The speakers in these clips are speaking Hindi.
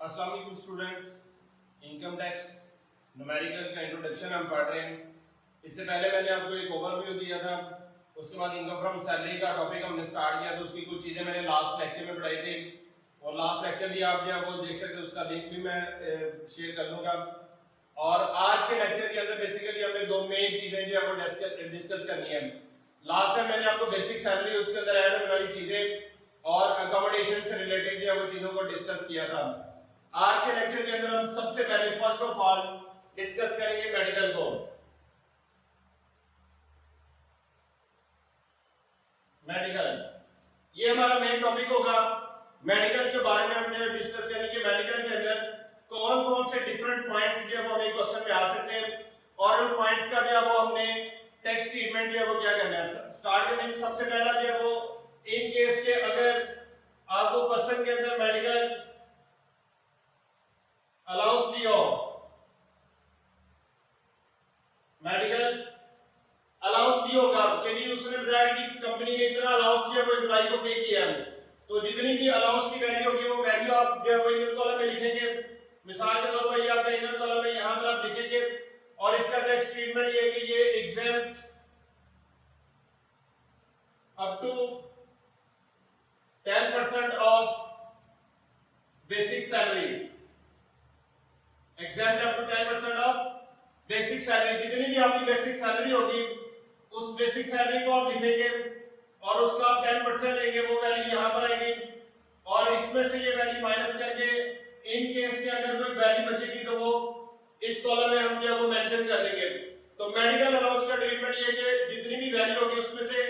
अस्सलाम वालेकुम स्टूडेंट्स, इनकम टैक्स न्यूमेरिकल का इंट्रोडक्शन हम पढ़ रहे हैं। इससे पहले मैंने आपको एक ओवरव्यू दिया था, उसके बाद इनकम फ्रॉम सैलरी का टॉपिक हमने स्टार्ट किया था। उसकी कुछ चीज़ें मैंने लास्ट लेक्चर में पढ़ाई थी और लास्ट लेक्चर भी आप जो है वो देख सकते हैं, उसका लिंक भी मैं शेयर कर दूंगा। और आज के लेक्चर के अंदर बेसिकली हमने दो मेन चीज़ें जो है वो डिस्कस करनी है। लास्ट टाइम मैंने आपको बेसिक सैलरी, उसके अंदर ऐड होने वाली चीज़ें और अकोमोडेशन से रिलेटेड जो है वो चीज़ों को डिस्कस किया था। आज के लेक्चर के अंदर हम सबसे पहले फर्स्ट ऑफ ऑल डिस्कस करेंगे मेडिकल को। मेडिकल ये हमारा मेन टॉपिक होगा। मेडिकल के बारे में हमने डिस्कस करेंगे कि मेडिकल के अंदर कौन कौन से डिफरेंट पॉइंट्स जो है वो हमें क्वेश्चन में आ सकते हैं और उन पॉइंट्स का जो है वो हमने टेक्स्ट ट्रीटमेंट जो है वो क्या करना है। स्टार्ट करेंगे। सबसे पहला जो है वो इन केस के अगर आपको क्वेश्चन के अंदर मेडिकल अलाउंस दिया हो, मेडिकल अलाउंस दिया होगा कि नहीं, उसने बताया कि कंपनी ने इतना अलाउंस दिया वो एम्प्लॉय को पे किया है, तो जितनी भी अलाउंस की वैल्यू होगी वो वैल्यू आप जो है वो इनर कॉलम में लिखेंगे। मिसाल के तौर पर ये आपका इनर कॉलम में यहां पर आप लिखेंगे और इसका टेक्स्ट ट्रीटमेंट ये है कि ये exempt up to 10% of basic salary, exempt up to 10% of basic salary. जितनी भी आपकी बेसिक सैलरी होगी उस बेसिक सैलरी को आप लिखेंगे और उसका आप 10% लेंगे, वो वैल्यू यहां पर आएगी और इसमें से ये वैल्यू माइनस करके इन केस के अगर कोई वैल्यू बचेगी तो वो इस कॉलम में हम जो है वो मेंशन कर देंगे। तो मेडिकल अलाउंस का ट्रीटमेंट ये है कि जितनी भी वैल्यू होगी उसमें से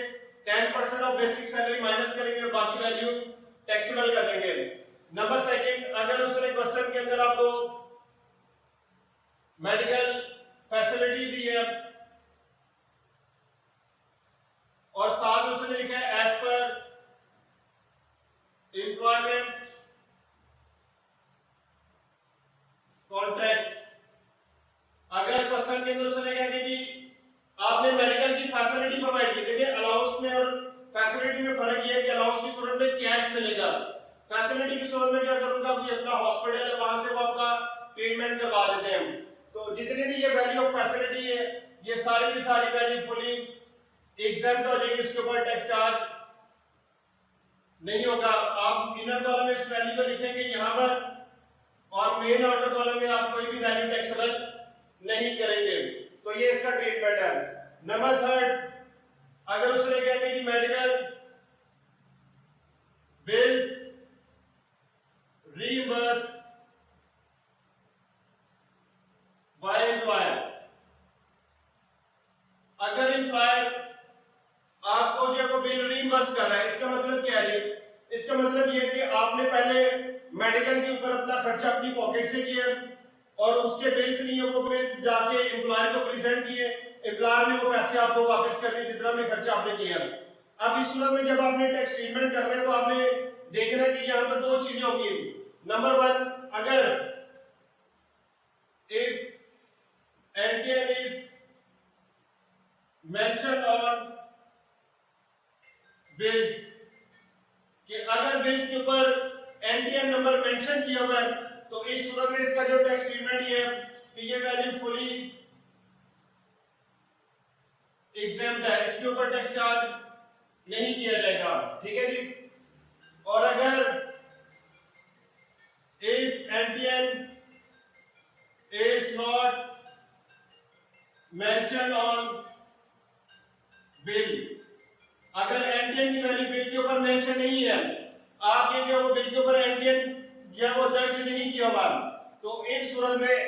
10% ऑफ बेसिक सैलरी माइनस करेंगे और बाकी वैल्यू टैक्सेबल कर देंगे। नंबर सेकंड, अगर उसने क्वेश्चन के अंदर आपको मेडिकल फैसिलिटी दी है और साथ में उसने लिखा है एज पर एम्प्लॉयमेंट कॉन्ट्रैक्ट, अगर क्वेश्चन के अंदर उसने कहा कि आपने मेडिकल की फैसिलिटी प्रोवाइड की, देखिए अलाउंस में और फैसिलिटी में फर्क ये है कि अलाउंस की सूरत में कैश मिलेगा, फैसिलिटी की सूरत में क्या अगर उनका कोई अपना हॉस्पिटल है वहां से वो आपका ट्रीटमेंट करवा देते हैं। तो जितनी भी ये वैल्यू ऑफ फैसिलिटी है ये सारी की सारी वैल्यू फुली एग्जेम्प्ट हो जाएगी, उसके ऊपर टैक्स चार्ज नहीं होगा। आप इनर कॉलम में इस वैल्यू को लिखेंगे यहां पर और मेन आउटर कॉलम में आप कोई भी वैल्यू टैक्सेबल नहीं करेंगे। तो ये इसका ट्रीटमेंट है। नंबर थर्ड, अगर उसने कहा कि मेडिकल बिल्स रीइंबर्स्ड बाय एम्प्लॉयर, अगर एम्प्लॉयर आपको जो वो बिल रीइंबर्स कर रहा है, इसका मतलब क्या है? इसका मतलब ये है कि आपने पहले मेडिकल के ऊपर अपना खर्चा अपनी पॉकेट से किया और उसके बिल्स नहीं है, वो बिल्स जाके एम्प्लॉयर को प्रेजेंट किए, एम्प्लॉयर ने वो पैसे आपको वापस कर दिए जितना भी खर्चा आपने किया। अब इस सूरत में जब आपने टैक्स ट्रीटमेंट कर रहे हैं तो आपने देखना है कि यहां पर दो चीजें होंगी। नंबर वन, अगर if NTN is mentioned on bills, कि अगर बिल्स के ऊपर NTN नंबर मेंशन किया हुआ है तो इस सूरत में इसका जो टैक्स ट्रीटमेंट ये है कि ये वैल्यू फुली एग्जेम्प्ट है, इसके ऊपर टैक्स चार्ज नहीं किया जाएगा। ठीक है जी। और अगर if NTN is not mentioned on bill, अगर NTN की वैल्यू बिल के ऊपर मेंशन नहीं है, आपने जो वो बिल के ऊपर NTN या वो दर्ज नहीं किया हुआ, तो इस सूरत में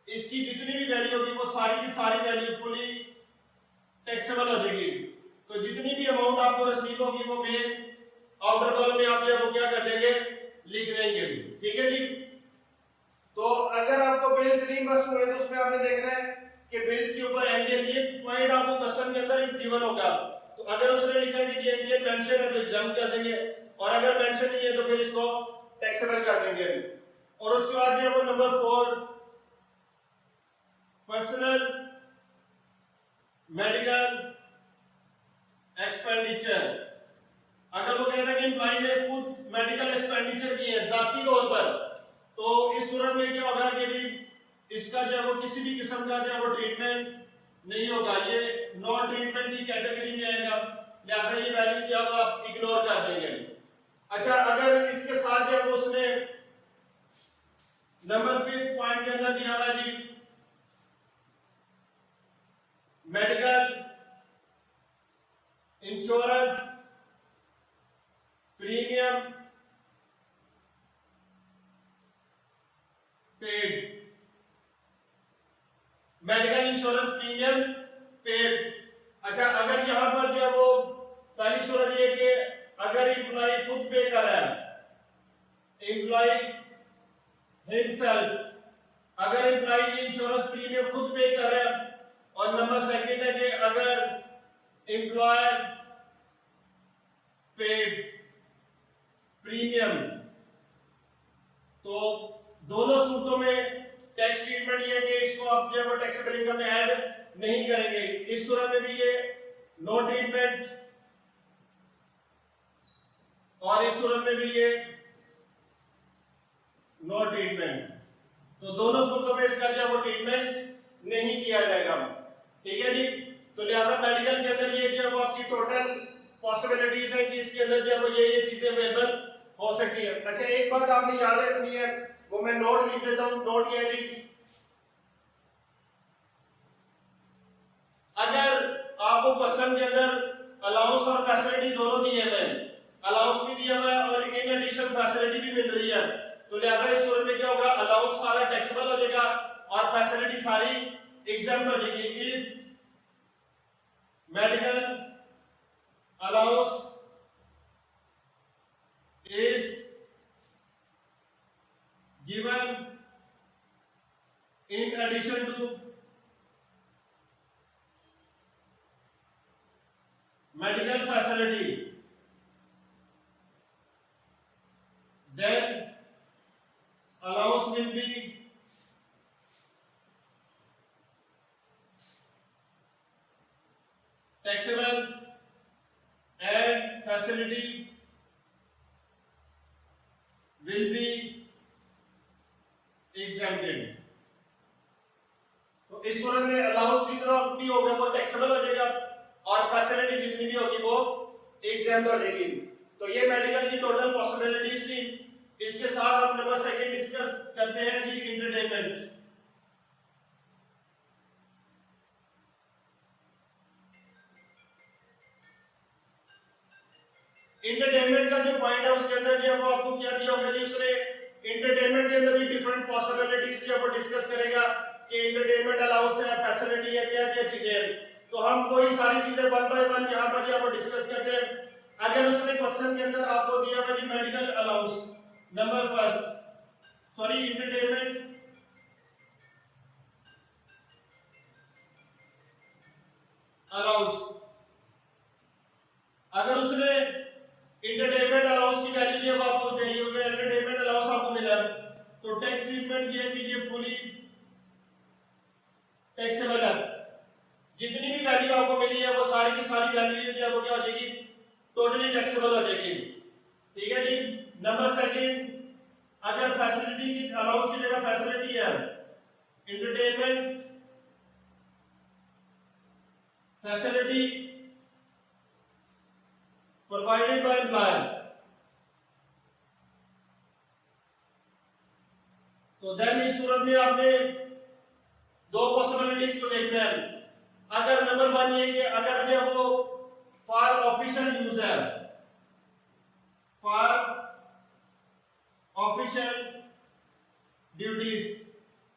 इसकी जितनी भी वैल्यू होगी वो सारी की सारी वैल्यू फुली टैक्सेबल हो जाएगी। तो जितनी भी अमाउंट आपको रिसीव होगी वो मेन आउटर कॉलम में आप जो वो क्या कर देंगे, लिख देंगे। ठीक है जी। तो अगर आपको बिल्स रीइंबर्स हुए तो उसमें आपने देखना है कि बिल्स के ऊपर NTN, ये पॉइंट आपको क्वेश्चन के अंदर गिवन होगा। तो अगर उसने लिखा है कि NTN मेंशन है तो एग्जाम्प्ट कर देंगे और अगर मेंशन नहीं है तो फिर इसको टैक्सेबल कर देंगे। और उसके बाद ये वो नंबर 4, पर्सनल मेडिकल एक्सपेंडिचर, अगर वो कहता है कि एम्प्लॉय ने खुद मेडिकल एक्सपेंडिचर की है जाती तौर पर, तो इस सूरत में क्या होगा कि भी इसका जो है वो किसी भी किस्म का जो है वो ट्रीटमेंट नहीं होगा, ये नॉन ट्रीटमेंट की कैटेगरी में आएगा, लिहाजा ये वैल्यू जो है आप इग्नोर कर देंगे। अच्छा, अगर इसके साथ जो है वो उसने नंबर 5 पॉइंट के अंदर दिया हुआ जी medical insurance premium paid, medical insurance premium paid. अच्छा, अगर यहां पर जो है वो पहली सूरत ये कि अगर एम्प्लॉय खुद पे कर रहा है, एम्प्लॉय हिमसेल्फ, अगर एम्प्लॉय इंश्योरेंस प्रीमियम खुद पे कर रहा है, और नंबर सेकंड है कि अगर एम्प्लॉय पेड प्रीमियम, तो दोनों सूरतों में टैक्स ट्रीटमेंट ये है कि इसको आप जो है वो टैक्सेबल इनकम में ऐड नहीं करेंगे। इस सूरत में भी ये नो ट्रीटमेंट, और इस सूरत में भी ये नो ट्रीटमेंट, तो दोनों सूरतों में इसका जो है वो ट्रीटमेंट नहीं किया जाएगा। ठीक है जी, तो लिहाजा मेडिकल के अंदर ये जो है वो आपकी टोटल पॉसिबिलिटीज है कि इसके अंदर जो है वो ये चीजें अवेलेबल हो सकती है। अच्छा, एक बात आपने याद रखनी है, वो मैं नोट लिख देता हूं। नोट क्या है जी, अगर आपको क्वेश्चन के अंदर अलाउंस और फैसिलिटी दोनों दिए हुए हैं, अलाउंस भी दिया हुआ है और इन एडिशन फैसिलिटी भी मिल रही है, तो लिहाजा इस सूरत में क्या होगा, अलाउंस सारा टैक्सेबल हो जाएगा और फैसिलिटी सारी एग्जाम्प्ट हो जाएगी। If medical allowance is given in addition to medical facility, then allowance will be taxable and facility will be exempted। तो इस सूरत में अलाउंस जितना भी होगा वो टैक्सेबल हो जाएगा और फैसिलिटी जितनी भी होगी वो एग्जेम्प्ट हो जाएगी। तो ये मेडिकल की टोटल पॉसिबिलिटीज थी। इसके साथ हम नंबर सेकंड डिस्कस करते हैं जी एंटरटेनमेंट। एंटरटेनमेंट का जो पॉइंट है उसके अंदर जो वो आपको क्या दिया होगा जी, उसने एंटरटेनमेंट के अंदर भी डिफरेंट पॉसिबिलिटीज जो वो डिस्कस करेगा कि एंटरटेनमेंट अलाउंस है, फैसिलिटी है, क्या क्या चीजें हैं। तो हम वही सारी चीजें वन बाय वन यहां पर जो वो डिस्कस करते हैं। अगर उसने क्वेश्चन के अंदर आपको दिया हुआ जी medical allowance, number first sorry entertainment allowance, अगर उसने एंटरटेनमेंट अलाउंस की वैल्यू जो है आपको दी होगी, एंटरटेनमेंट अलाउंस आपको मिला, तो टैक्स ट्रीटमेंट ये है कि ये फुली टैक्सेबल है। जितनी भी वैल्यू आपको मिली है वो सारी की सारी वैल्यू जो है वो क्या हो जाएगी, टोटली टैक्सेबल हो जाएगी। ठीक है जी। नंबर सेकंड, अगर फैसिलिटी की अलाउंस की जगह फैसिलिटी है, entertainment facility provided by employer, तो देन इस सूरत में आपने दो पॉसिबिलिटीज को देखना है। अगर नंबर वन ये कि अगर जो वो फॉर ऑफिशियल यूज है, फॉर ऑफिशियल ड्यूटीज,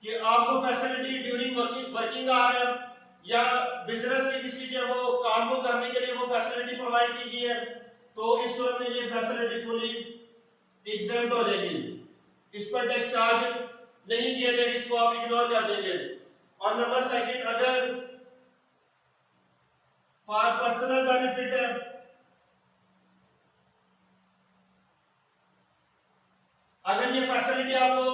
कि आपको फैसिलिटी ड्यूरिंग वर्किंग आवर या बिजनेस के किसी के वो काम को करने के लिए वो फैसिलिटी प्रोवाइड की गई है, तो इस सूरत में ये फैसिलिटी फुली एग्जेम्प्ट हो जाएगी, इस पर टैक्स चार्ज नहीं किया जाएगा, इसको आप इग्नोर कर देंगे। और नंबर सेकंड, अगर फॉर पर्सनल बेनिफिट है, अगर ये फैसिलिटी आपको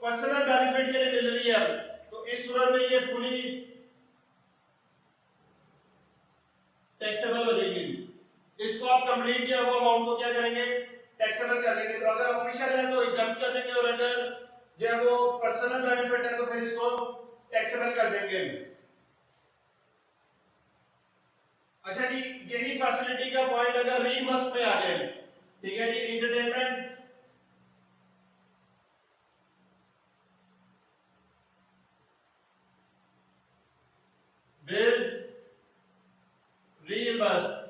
पर्सनल बेनिफिट के लिए मिल रही है, तो इस सूरत में ये फुली टैक्सेबल हो जाएगी। इसको आप कंप्लीट जो है वो अमाउंट को क्या करेंगे, टैक्सेबल कर देंगे। तो अगर ऑफिशियल है तो एग्जाम्प्ट कर देंगे, और अगर जो है वो पर्सनल बेनिफिट है तो फिर इसको टैक्सेबल कर देंगे। अच्छा जी, यही फैसिलिटी का पॉइंट अगर रीइंबर्स पे आ जाए, ठीक है जी, एंटरटेनमेंट बिल्स रीइंबर्स्ड।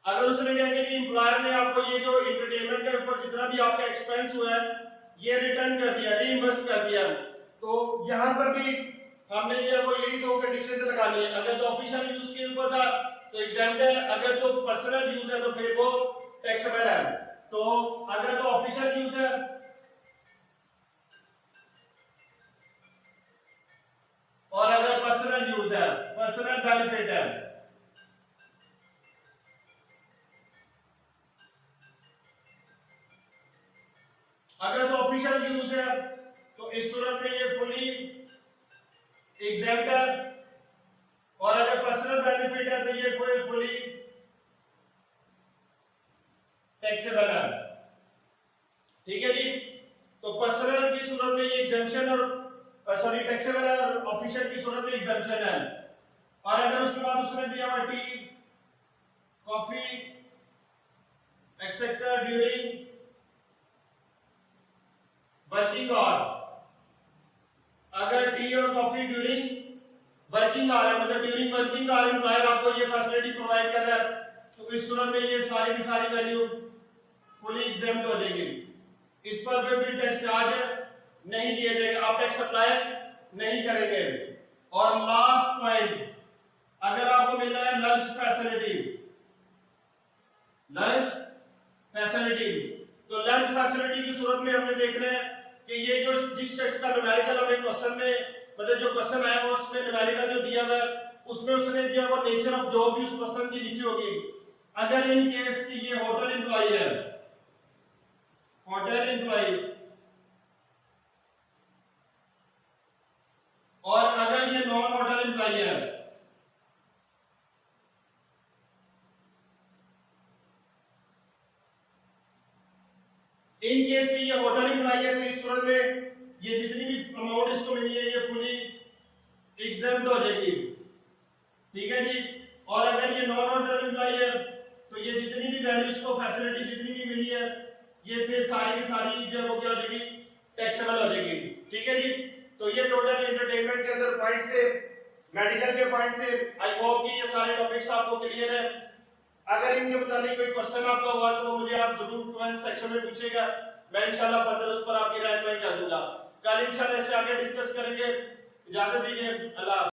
अगर उसने क्या किया कि एम्प्लॉयर ने आपको ये जो एंटरटेनमेंट के ऊपर जितना भी आपका एक्सपेंस हुआ है ये रिटर्न कर दिया, रीइंबर्स कर दिया, तो यहां पर भी हमने जो वो यही दो कंडीशंस लगानी है। अगर तो ऑफिशियल यूज के ऊपर था तो एग्जेम्प्ट है, अगर तो पर्सनल यूज है तो फिर वो टैक्सेबल है। तो अगर तो ऑफिशियल यूज है और अगर पर्सनल यूज है, पर्सनल बेनिफिट है, अगर तो ऑफिशियल यूज है तो इस सूरत में ये फुली एग्जेम्प्ट है, और अगर पर्सनल बेनिफिट है तो ये फुली टैक्सेबल है। ठीक है जी, तो पर्सनल की सूरत में ये एग्जेम्पशन और सॉरी टैक्सेबल है, और ऑफिशियल की सूरत में एग्जेम्पशन है। और अगर उसके बाद उसने दिया हुआ tea coffee etcetera during working hour, अगर टी और कॉफी ड्यूरिंग वर्किंग आवर है, मतलब ड्यूरिंग वर्किंग आवर एम्प्लॉयर आपको ये फैसिलिटी प्रोवाइड कर रहा है, तो इस सूरत में ये सारी की सारी वैल्यू फुली एग्जेम्प्ट हो जाएगी। इस पर भी टैक्स चार्ज नहीं किया जाएगा, आप टैक्स अप्लाई नहीं करेंगे। और लास्ट पॉइंट, अगर आपको मिल रहा है लंच फैसिलिटी, लंच फैसिलिटी, तो लंच फैसिलिटी की सूरत में हमने देखना है कि ये जो जिस शख्स का न्यूमेरिकल हमें क्वेश्चन में मतलब जो क्वेश्चन आया वो उसमें न्यूमेरिकल जो दिया हुआ है उसमें उसने जो वो नेचर ऑफ जॉब भी उस पर्सन की लिखी होगी। अगर इन केस की ये होटल एम्प्लॉय है, होटल एम्प्लॉय, और अगर ये नॉन होटल एम्प्लॉय है, इन केस में ये होटल एम्प्लॉय है, तो इस सूरत में ये जितनी भी अमाउंट इसको मिली है ये फुली एग्जेम्प्ट हो जाएगी। ठीक है जी, और अगर ये नॉन होटल एम्प्लॉय है तो ये जितनी भी वैल्यू इसको फैसिलिटी जितनी भी मिली है ये फिर सारी की सारी जो वो क्या हो जाएगी, टैक्सेबल हो जाएगी। ठीक है जी, तो ये टोटल एंटरटेनमेंट के अंदर पॉइंट्स थे, मेडिकल के पॉइंट्स थे। आई होप कि ये सारे टॉपिक्स आपको क्लियर है। अगर इनके मुताबिक कोई क्वेश्चन आपका हुआ तो मुझे आप जरूर कमेंट सेक्शन में पूछिएगा, मैं इंशाल्लाह फर्दर उस पर आपकी रहनुमाई कर दूंगा। कल इंशाल्लाह इससे आगे डिस्कस करेंगे। इजाजत दीजिए, अल्लाह।